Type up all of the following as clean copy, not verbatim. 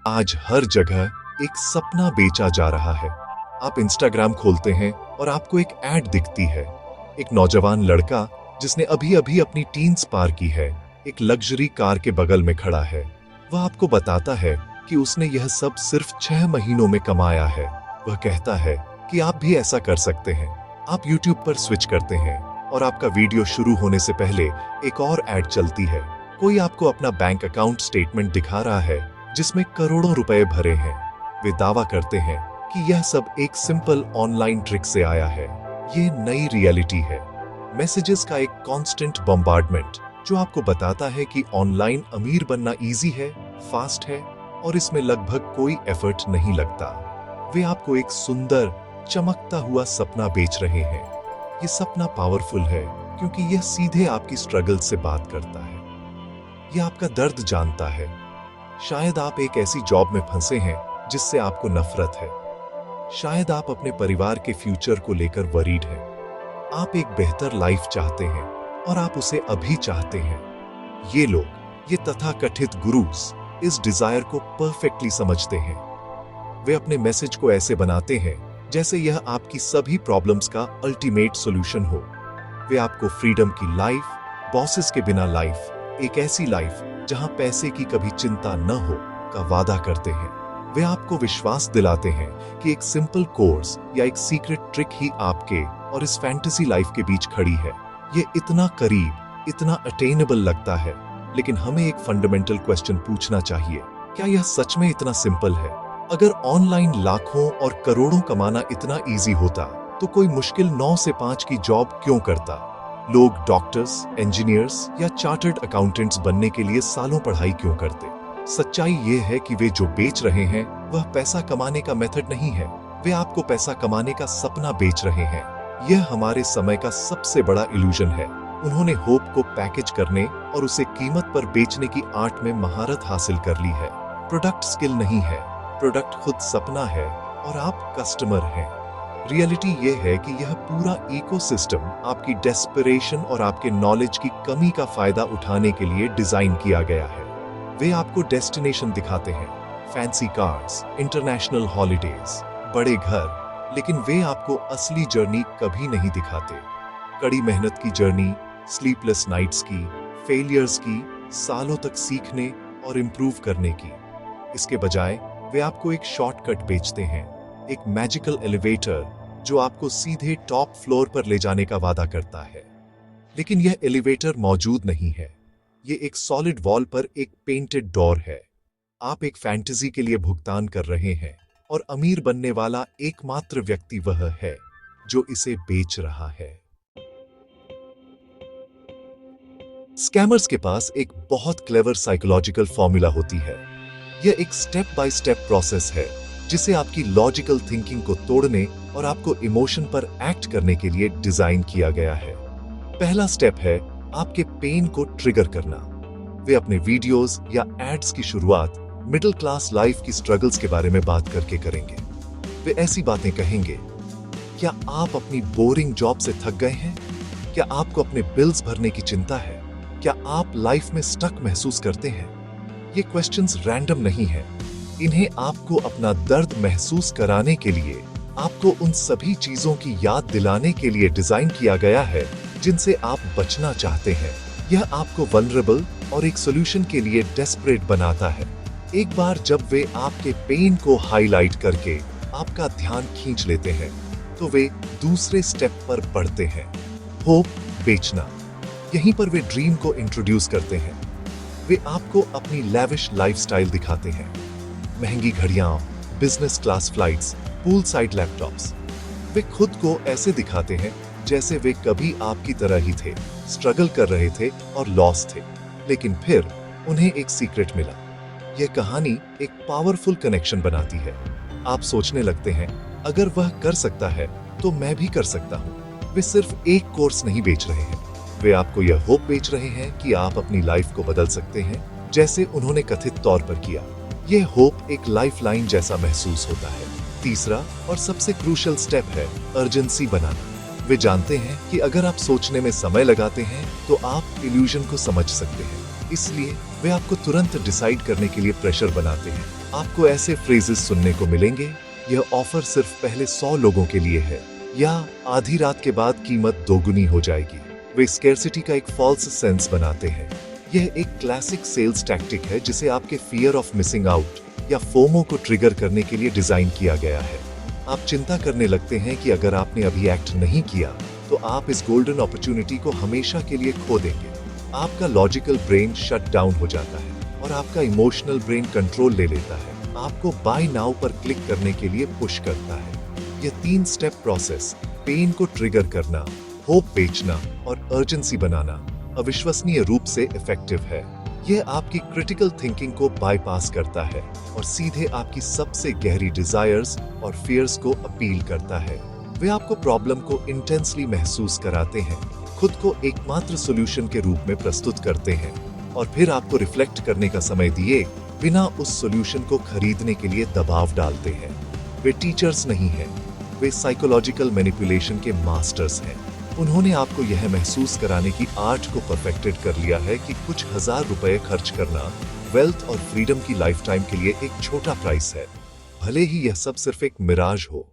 आज हर जगह एक सपना बेचा जा रहा है। आप इंस्टाग्राम खोलते हैं और आपको एक ऐड दिखती है। एक नौजवान लड़का जिसने अभी अभी अपनी टीन्स पार की है, एक लग्जरी कार के बगल में खड़ा है। वह आपको बताता है कि उसने यह सब सिर्फ 6 महीनों में कमाया है। वह कहता है कि आप भी ऐसा कर सकते हैं। आप YouTube पर स्विच करते हैं और आपका वीडियो शुरू होने से पहले एक और ऐड चलती है। कोई आपको अपना बैंक अकाउंट स्टेटमेंट दिखा रहा है जिसमें करोड़ों रुपए भरे हैं। वे दावा करते हैं कि यह सब एक सिंपल ऑनलाइन ट्रिक से आया है। ये नई रियलिटी है। मैसेजेस का एक कांस्टेंट बम्बार्डमेंट जो आपको बताता है कि ऑनलाइन अमीर बनना इजी है, फास्ट है और इसमें लगभग कोई एफर्ट नहीं लगता। वे आपको एक सुंदर, चमकता हुआ सपना बेच रहे हैं। ये सपना पावरफुल है क्योंकि यह सीधे आपकी स्ट्रगल से बात करता है। यह आपका दर्द जानता है। शायद आप एक ऐसी जॉब में फंसे हैं जिससे आपको नफरत है। शायद आप अपने परिवार के फ्यूचर को लेकर वरीड हैं। आप एक बेहतर लाइफ चाहते हैं और आप उसे अभी चाहते हैं। ये लोग, ये तथाकथित गुरुज, इस डिजायर को परफेक्टली समझते हैं। वे अपने मैसेज को ऐसे बनाते हैं जैसे यह आपकी सभी प्रॉब्लम्स का अल्टीमेट सॉल्यूशन हो। वे आपको फ्रीडम की लाइफ, बॉसेस के बिना लाइफ, एक ऐसी लाइफ जहां पैसे की कभी चिंता न हो का वादा करते हैं। वे आपको विश्वास दिलाते हैं कि एक सिंपल कोर्स या एक सीक्रेट ट्रिक ही आपके और इस फैंटेसी लाइफ के बीच खड़ी है। ये इतना करीब, इतना अटेनेबल लगता है, लेकिन हमें एक फंडामेंटल क्वेश्चन पूछना चाहिए। क्या यह सच में इतना सिंपल है? अगर ऑनलाइन लाखों और करोड़ों कमाना इतना इजी होता तो कोई मुश्किल 9 से 5 की जॉब क्यों करता? लोग डॉक्टर्स, इंजीनियर्स या चार्टर्ड अकाउंटेंट्स बनने के लिए सालों पढ़ाई क्यों करते? सच्चाई ये है कि वे जो बेच रहे हैं वह पैसा कमाने का मेथड नहीं है। वे आपको पैसा कमाने का सपना बेच रहे हैं। यह हमारे समय का सबसे बड़ा इल्यूजन है। उन्होंने होप को पैकेज करने और उसे कीमत पर बेचने की आर्ट में महारत हासिल कर ली है। प्रोडक्ट स्किल नहीं है, प्रोडक्ट खुद सपना है और आप कस्टमर हैं। रियलिटी ये है कि यह पूरा इकोसिस्टम आपकी डेस्परेशन और आपके नॉलेज की कमी का फायदा उठाने के लिए डिजाइन किया गया है। वे आपको डेस्टिनेशन दिखाते हैं, फैंसी कार्स, इंटरनेशनल हॉलिडेज, बड़े घर, लेकिन वे आपको असली जर्नी कभी नहीं दिखाते। कड़ी मेहनत की जर्नी, स्लीपलेस नाइट्स की, फेलियर्स की, सालों तक सीखने और इंप्रूव करने की। इसके बजाय वे आपको एक शॉर्टकट बेचते हैं, एक मैजिकल एलिवेटर जो आपको सीधे टॉप फ्लोर पर ले जाने का वादा करता है। लेकिन यह एलिवेटर मौजूद नहीं है। ये एक सॉलिड वॉल पर एक पेंटेड डोर है। आप एक फैंटेसी के लिए भुगतान कर रहे हैं और अमीर बनने वाला एकमात्र व्यक्ति वह है जो इसे बेच रहा है। स्कैमर्स के पास एक बहुत क्लेवर साइकोलॉजिकल फॉर्मूला होती है। यह एक स्टेप बाय स्टेप प्रोसेस है जिसे आपकी लॉजिकल थिंकिंग को तोड़ने और आपको इमोशन पर एक्ट करने के लिए डिजाइन किया गया है। पहला स्टेप है आपके पेन को ट्रिगर करना। वे अपने वीडियोस या एड्स की शुरुआत मिडिल क्लास लाइफ की स्ट्रगल्स के बारे में बात करके करेंगे। वे ऐसी बातें कहेंगे, क्या आप अपनी बोरिंग जॉब से थक गए हैं? क्या आपको अपने बिल्स भरने की चिंता है? क्या आप लाइफ में स्टक महसूस करते हैं? ये क्वेश्चंस रैंडम नहीं है। इन्हें आपको अपना दर्द महसूस कराने के लिए, आपको उन सभी चीजों की याद दिलाने के लिए डिजाइन किया गया है जिनसे आप बचना चाहते हैं। यह आपको वल्नरेबल और एक सॉल्यूशन के लिए डेस्परेट बनाता है। एक बार जब वे आपके पेन को हाईलाइट करके आपका ध्यान खींच लेते हैं, तो वे दूसरे स्टेप पर बढ़ते हैं, होप बेचना। यहीं पर वे ड्रीम को इंट्रोड्यूस करते हैं। वे आपको अपनी लैविश लाइफस्टाइल दिखाते हैं, महंगी घड़ियां, business class flights, pool side laptops. वे खुद को ऐसे दिखाते हैं जैसे वे कभी आपकी तरह ही थे, स्ट्रगल कर रहे थे और लॉस थे, लेकिन फिर उन्हें एक सीक्रेट मिला। यह कहानी एक पावरफुल कनेक्शन बनाती है। आप सोचने लगते हैं, अगर वह कर सकता है तो मैं भी कर सकता हूँ। वे सिर्फ एक कोर्स नहीं बेच रहे हैं, वे आपको यह होप बेच रहे हैं कि आप अपनी लाइफ को बदल सकते हैं, जैसे उन्होंने कथित तौर पर किया। यह होप एक लाइफलाइन जैसा महसूस होता है। तीसरा और सबसे क्रूशियल स्टेप है अर्जेंसी बनाना। वे जानते हैं कि अगर आप सोचने में समय लगाते हैं तो आप इल्यूजन को समझ सकते हैं, इसलिए वे आपको तुरंत डिसाइड करने के लिए प्रेशर बनाते हैं। आपको ऐसे फ्रेजेस सुनने को मिलेंगे, यह ऑफर सिर्फ पहले 100 लोगों के लिए है, या आधी रात के बाद कीमत दोगुनी हो जाएगी। वे स्केर्सिटी का एक फॉल्स सेंस बनाते हैं। यह एक क्लासिक सेल्स टैक्टिक है जिसे आपके फियर ऑफ मिसिंग आउट या फोमो को ट्रिगर करने के लिए डिजाइन किया गया है। आप चिंता करने लगते हैं कि अगर आपने अभी एक्ट नहीं किया तो आप इस गोल्डन अपॉर्चुनिटी को हमेशा के लिए खो देंगे। आपका लॉजिकल ब्रेन शट डाउन हो जाता है और आपका इमोशनल ब्रेन कंट्रोल ले लेता है, आपको बाय नाउ पर क्लिक करने के लिए पुश करता है। यह 3 स्टेप प्रोसेस, पेन को ट्रिगर करना, होप बेचना और अर्जेंसी बनाना, अविश्वसनीय रूप से इफेक्टिव है। यह आपकी क्रिटिकल थिंकिंग को बाईपास करता है और सीधे आपकी सबसे गहरी डिजायर्स और फियर्स को अपील करता है। वे आपको प्रॉब्लम को इंटेंसली महसूस कराते हैं, खुद को एकमात्र सॉल्यूशन के रूप में प्रस्तुत करते हैं और फिर आपको रिफ्लेक्ट करने का समय दिए बिना उस सॉल्यूशन को खरीदने के लिए दबाव डालते हैं। वे टीचर्स नहीं हैं, वे साइकोलॉजिकल मैनिपुलेशन के मास्टर्स हैं। उन्होंने आपको यह महसूस कराने की आर्ट को परफेक्टेड कर लिया है कि कुछ हजार रुपए खर्च करना वेल्थ और फ्रीडम की लाइफ टाइम के लिए एक छोटा प्राइस है, भले ही यह सब सिर्फ एक मिराज हो।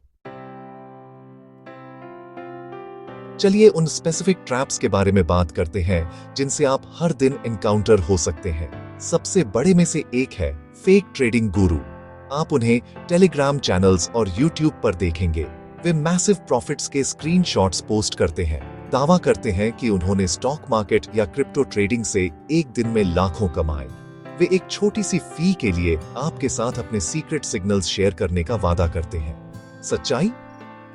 चलिए उन स्पेसिफिक ट्रैप्स के बारे में बात करते हैं जिनसे आप हर दिन एनकाउंटर हो सकते हैं। सबसे बड़े में से एक है फेक ट्रेडिंग गुरु। आप उन्हें टेलीग्राम चैनल्स और यूट्यूब पर देखेंगे। वे मैसिव प्रॉफिट्स के स्क्रीनशॉट्स पोस्ट करते हैं, दावा करते हैं कि उन्होंने स्टॉक मार्केट या क्रिप्टो ट्रेडिंग से एक दिन में लाखों कमाए। वे एक छोटी सी फी के लिए आपके साथ अपने सीक्रेट सिग्नल्स शेयर करने का वादा करते हैं। सच्चाई?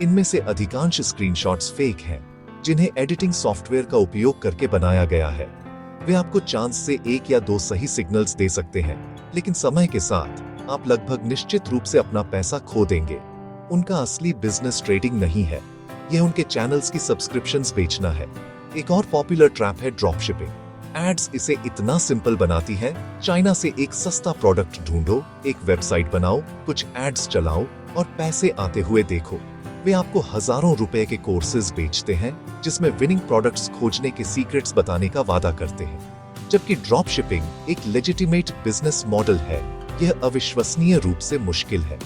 इनमें से अधिकांश स्क्रीनशॉट्स फेक हैं, जिन्हें एडिटिंग सॉफ्टवेयर का उपयोग करके बनाया गया है। वे आपको चांस से 1 या 2 सही सिग्नल्स दे सकते हैं, लेकिन समय के साथ आप लगभग निश्चित रूप से अपना पैसा खो देंगे। उनका असली बिजनेस ट्रेडिंग नहीं है, यह उनके चैनल्स की सब्सक्रिप्शंस बेचना है। एक और पॉपुलर ट्रैप है ड्रॉप शिपिंग। एड्स इसे इतना सिंपल बनाती हैं, चाइना से एक सस्ता प्रोडक्ट ढूंढो, एक वेबसाइट बनाओ, कुछ एड्स चलाओ और पैसे आते हुए देखो। वे आपको हजारों रुपए के कोर्सेज बेचते हैं जिसमें विनिंग प्रोडक्ट्स खोजने के सीक्रेट्स बताने का वादा करते हैं। जबकि ड्रॉप शिपिंग एक लेजिटिमेट बिजनेस मॉडल है, यह अविश्वसनीय रूप से मुश्किल है।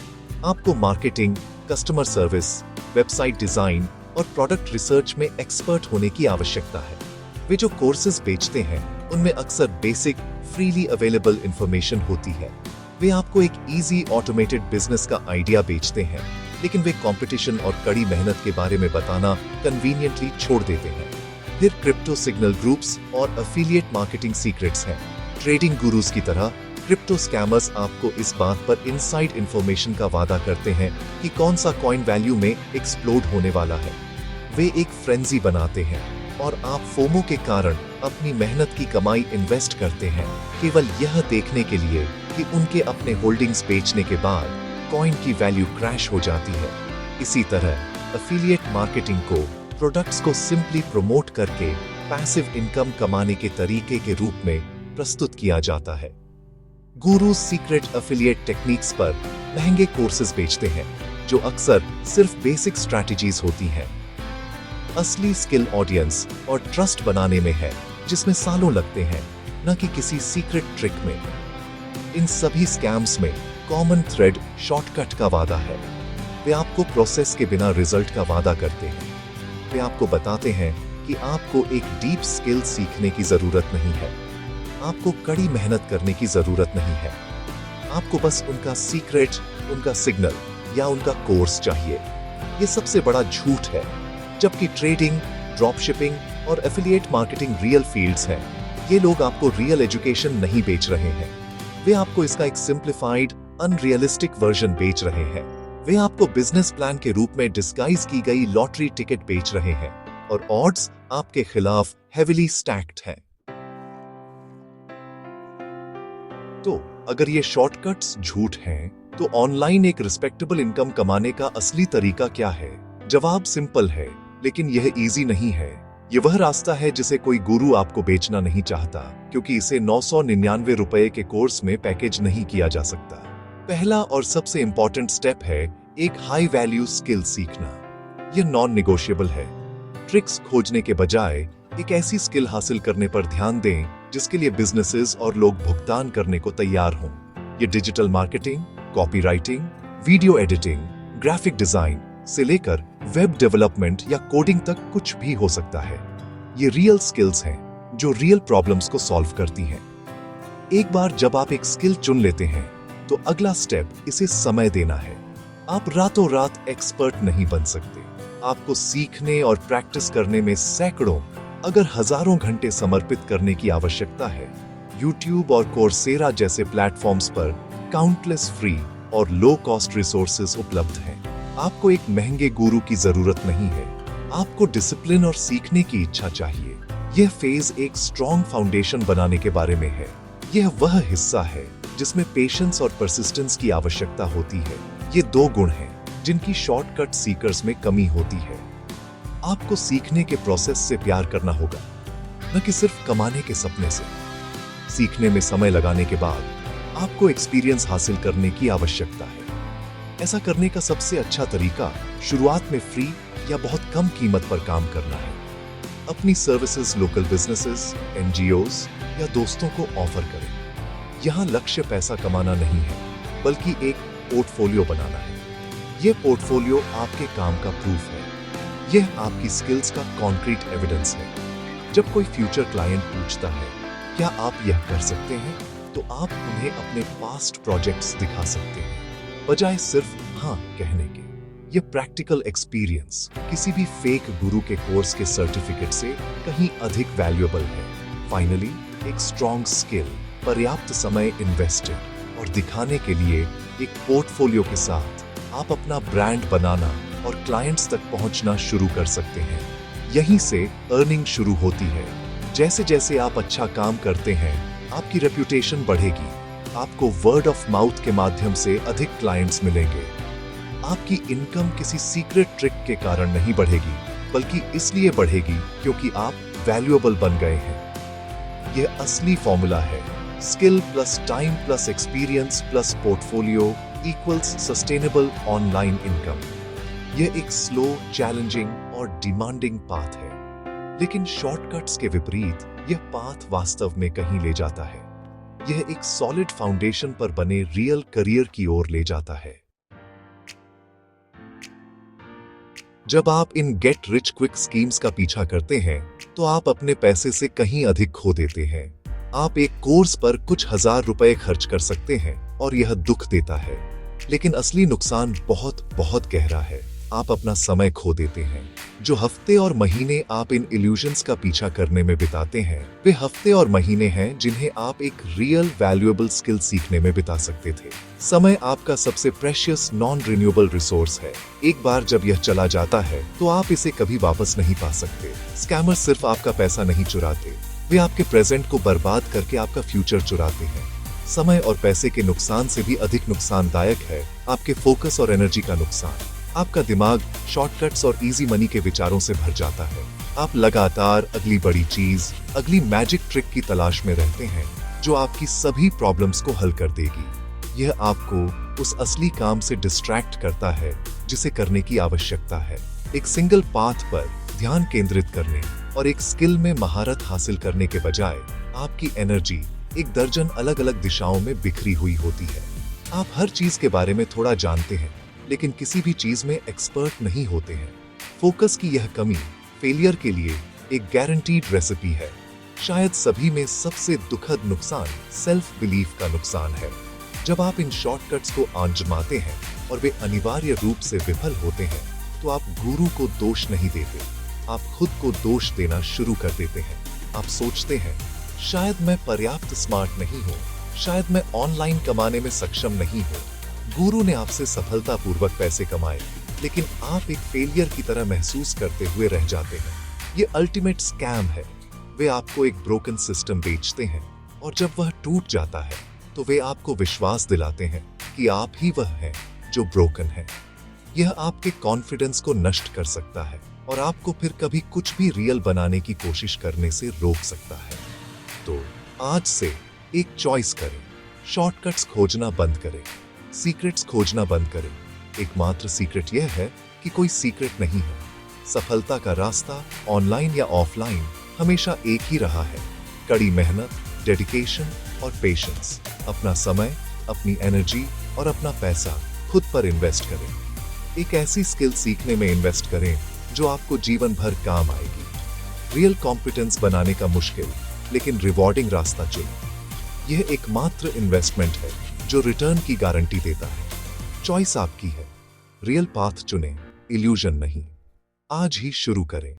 आपको marketing, customer service, website design और प्रोडक्ट रिसर्च में एक्सपर्ट होने की आवश्यकता है। वे जो कोर्सेज बेचते हैं उनमें अक्सर बेसिक फ्रीली अवेलेबल इंफॉर्मेशन होती है। वे आपको एक इजी ऑटोमेटेड बिजनेस का आइडिया बेचते हैं, लेकिन वे कंपटीशन और कड़ी मेहनत के बारे में बताना कन्वीनियंटली छोड़ देते हैं। फिर क्रिप्टो सिग्नल ग्रुप्स और एफिलिएट मार्केटिंग सीक्रेट्स हैं। ट्रेडिंग गुरुज की तरह क्रिप्टो स्कैमर्स आपको इस बात पर इनसाइड इंफॉर्मेशन का वादा करते हैं कि कौन सा कॉइन वैल्यू में एक्सप्लोड होने वाला है। वे एक फ्रेंजी बनाते हैं और आप फोमो के कारण अपनी मेहनत की कमाई इन्वेस्ट करते हैं, केवल यह देखने के लिए कि उनके अपने होल्डिंग्स बेचने के बाद कॉइन की वैल्यू क्रैश हो जाती है। इसी तरह एफिलिएट मार्केटिंग को प्रोडक्ट्स को सिंपली प्रमोट करके पैसिव इनकम कमाने के तरीके के रूप में प्रस्तुत किया जाता है। गुरु सीक्रेट एफिलिएट टेक्निक्स पर महंगे कोर्सेज बेचते हैं जो अक्सर सिर्फ बेसिक स्ट्रैटेजीज होती हैं। असली स्किल ऑडियंस और ट्रस्ट बनाने में है, जिसमें सालों लगते हैं, न कि किसी सीक्रेट ट्रिक में। इन सभी स्कैम्स में कॉमन थ्रेड शॉर्टकट का वादा है। वे आपको प्रोसेस के बिना रिजल्ट का वादा करते हैं। वे आपको बताते हैं कि आपको एक डीप स्किल सीखने की जरूरत नहीं है, आपको कड़ी मेहनत करने की जरूरत नहीं है। आपको बस उनका सीक्रेट, उनका सिग्नल या उनका कोर्स चाहिए। ये सबसे बड़ा झूठ है। जबकि ट्रेडिंग, ड्रॉप शिपिंग और एफिलिएट मार्केटिंग रियल फील्ड्स हैं, ये लोग आपको रियल एजुकेशन नहीं बेच रहे हैं। वे आपको इसका एक सिंप्लीफाइड, अनरियलिस्टिक वर्जन बेच रहे हैं। वे आपको बिजनेस प्लान के रूप में डिस्गाइज की गई लॉटरी टिकट बेच रहे हैं और ऑड्स आपके खिलाफ हेविली स्टैक्ड हैं। तो अगर ये शॉर्टकट्स झूठ हैं, तो ऑनलाइन एक रिस्पेक्टेबल इनकम कमाने का असली तरीका क्या है? जवाब सिंपल है, लेकिन यह इजी नहीं है। ये वह रास्ता है जिसे कोई गुरु आपको बेचना नहीं चाहता, क्योंकि इसे 999 रुपए के कोर्स में पैकेज नहीं किया जा सकता। पहला और सबसे इंपॉर्टेंट स्टेप है एक हाई वैल्यू स्किल सीखना। यह नॉन निगोशिएबल है। ट्रिक्स खोजने के बजाय एक ऐसी स्किल हासिल करने पर ध्यान दें जिसके लिए बिजनेसेस और लोग भुगतान करने को तैयार हों। ये digital marketing, copywriting, video editing, graphic design से लेकर वेब डेवलपमेंट या कोडिंग तक कुछ भी हो सकता है। ये रियल स्किल्स हैं जो रियल प्रॉब्लम्स को सॉल्व करती हैं। एक बार जब आप एक स्किल चुन लेते हैं तो अगला स्टेप इसे समय देना है। आप रातों रात एक्सपर्ट नहीं बन सकते। आपको सीखने और प्रैक्टिस करने में सैकड़ों अगर हजारों घंटे समर्पित करने की आवश्यकता है। YouTube और कोर्सेरा जैसे प्लेटफॉर्म्स पर काउंटलेस फ्री और लो कॉस्ट रिसोर्सेज उपलब्ध हैं। आपको एक महंगे गुरु की जरूरत नहीं है, आपको डिसिप्लिन और सीखने की इच्छा चाहिए। यह फेज एक स्ट्रॉन्ग फाउंडेशन बनाने के बारे में है। यह वह हिस्सा है जिसमें पेशेंस और परसिस्टेंस की आवश्यकता होती है। ये दो गुण हैं जिनकी शॉर्टकट सीकर्स में कमी होती है। आपको सीखने के प्रोसेस से प्यार करना होगा, न कि सिर्फ कमाने के सपने से। सीखने में समय लगाने के बाद आपको एक्सपीरियंस हासिल करने की आवश्यकता है। ऐसा करने का सबसे अच्छा तरीका शुरुआत में फ्री या बहुत कम कीमत पर काम करना है। अपनी सर्विसेज लोकल बिजनेसेस, एनजीओज या दोस्तों को ऑफर करें। यहां लक्ष्य पैसा कमाना नहीं है, बल्कि एक पोर्टफोलियो बनाना है। यह पोर्टफोलियो आपके काम का प्रूफ है। यह आपकी स्किल्स का कॉन्क्रीट एविडेंस है। जब कोई फ्यूचर क्लाइंट पूछता है क्या आप यह कर सकते हैं, तो आप उन्हें अपने पास्ट प्रोजेक्ट्स दिखा सकते हैं, बजाय सिर्फ हाँ कहने के। यह प्रैक्टिकल एक्सपीरियंस किसी भी फेक गुरु के कोर्स के सर्टिफिकेट से कहीं अधिक वैल्यूएबल है। फाइनली, एक स्ट्रॉन्ग स्किल, पर्याप्त समय इन्वेस्टेड और दिखाने के लिए एक पोर्टफोलियो के साथ आप अपना ब्रांड बनाना और क्लाइंट्स तक पहुंचना शुरू कर सकते हैं। यहीं से अर्निंग शुरू होती है। जैसे जैसे आप अच्छा काम करते हैं, आपकी रेप्यूटेशन बढ़ेगी। आपको वर्ड ऑफ माउथ के माध्यम से अधिक क्लाइंट्स मिलेंगे। आपकी इनकम किसी सीक्रेट ट्रिक के कारण नहीं बढ़ेगी, बल्कि इसलिए बढ़ेगी क्योंकि आप वैल्यूएबल बन गए हैं। यह असली फॉर्मूला है। Skill plus time plus experience plus portfolio equals sustainable online income. यह एक स्लो, चैलेंजिंग और डिमांडिंग पाथ है, लेकिन शॉर्टकट्स के विपरीत यह पाथ वास्तव में कहीं ले जाता है। यह एक सॉलिड फाउंडेशन पर बने रियल करियर की ओर ले जाता है। जब आप इन गेट रिच क्विक स्कीम्स का पीछा करते हैं, तो आप अपने पैसे से कहीं अधिक खो देते हैं। आप एक कोर्स पर कुछ हजार रुपए खर्च कर सकते हैं और यह दुख देता है, लेकिन असली नुकसान बहुत बहुत गहरा है। आप अपना समय खो देते हैं। जो हफ्ते और महीने आप इन इल्यूजन्स का पीछा करने में बिताते हैं, वे हफ्ते और महीने हैं जिन्हें आप एक रियल वैल्यूएबल स्किल सीखने में बिता सकते थे। समय आपका सबसे प्रेशियस नॉन रिन्यूएबल रिसोर्स है। एक बार जब यह चला जाता है, तो आप इसे कभी वापस नहीं पा सकते। स्कैमर्स सिर्फ आपका पैसा नहीं चुराते, वे आपके प्रेजेंट को बर्बाद करके आपका फ्यूचर चुराते हैं। समय और पैसे के नुकसान से भी अधिक नुकसानदायक है आपके फोकस और एनर्जी का नुकसान। आपका दिमाग शॉर्टकट्स और इजी मनी के विचारों से भर जाता है। आप लगातार अगली बड़ी चीज, अगली मैजिक ट्रिक की तलाश में रहते हैं, जो आपकी सभी प्रॉब्लम्स को हल कर देगी। यह आपको उस असली काम से डिस्ट्रैक्ट करता है जिसे करने की आवश्यकता है। एक सिंगल पाथ पर ध्यान केंद्रित करने और एक स्किल में महारत हासिल करने के बजाय आपकी एनर्जी एक दर्जन अलग अलग दिशाओं में बिखरी हुई होती है। आप हर चीज के बारे में थोड़ा जानते हैं, लेकिन किसी भी चीज में एक्सपर्ट नहीं होते हैं। फोकस की यह कमी फेलियर के लिए एक गारंटीड रेसिपी है। शायद सभी में सबसे दुखद नुकसान सेल्फ बिलीफ का नुकसान है। जब आप इन शॉर्टकट्स को आजमाते हैं और वे अनिवार्य रूप से विफल होते हैं, तो आप गुरु को दोष नहीं देते, आप खुद को दोष देना शुरू कर देते हैं। आप सोचते हैं, शायद मैं पर्याप्त स्मार्ट नहीं हूँ, शायद मैं ऑनलाइन कमाने में सक्षम नहीं हूँ। गुरु ने आपसे सफलतापूर्वक पैसे कमाए, लेकिन आप एक फेलियर की तरह महसूस करते हुए रह जाते हैं। ये अल्टीमेट स्कैम है। वे आपको एक ब्रोकन सिस्टम बेचते हैं, और जब वह टूट जाता है, तो वे आपको विश्वास दिलाते हैं कि आप ही वह हैं जो ब्रोकन है। यह आपके कॉन्फिडेंस को नष्ट कर सकता है और आपको फिर कभी कुछ भी रियल बनाने की कोशिश करने से रोक सकता है। तो आज से एक चॉइस करें, शॉर्टकट्स खोजना बंद करें, सीक्रेट्स खोजना बंद करें। एकमात्र सीक्रेट यह है कि कोई सीक्रेट नहीं है। सफलता का रास्ता ऑनलाइन या ऑफलाइन हमेशा एक ही रहा है। कड़ी मेहनत, डेडिकेशन और पेशेंस। अपना समय, अपनी एनर्जी और अपना पैसा खुद पर इन्वेस्ट करें। एक ऐसी स्किल सीखने में इन्वेस्ट करें जो आपको जीवन भर काम आएगी। रियल कॉम्पिटेंस बनाने का मुश्किल लेकिन रिवॉर्डिंग रास्ता चुनें। यह एकमात्र इन्वेस्टमेंट है जो रिटर्न की गारंटी देता है। चॉइस आपकी है। रियल पाथ चुनें, इल्यूजन नहीं। आज ही शुरू करें।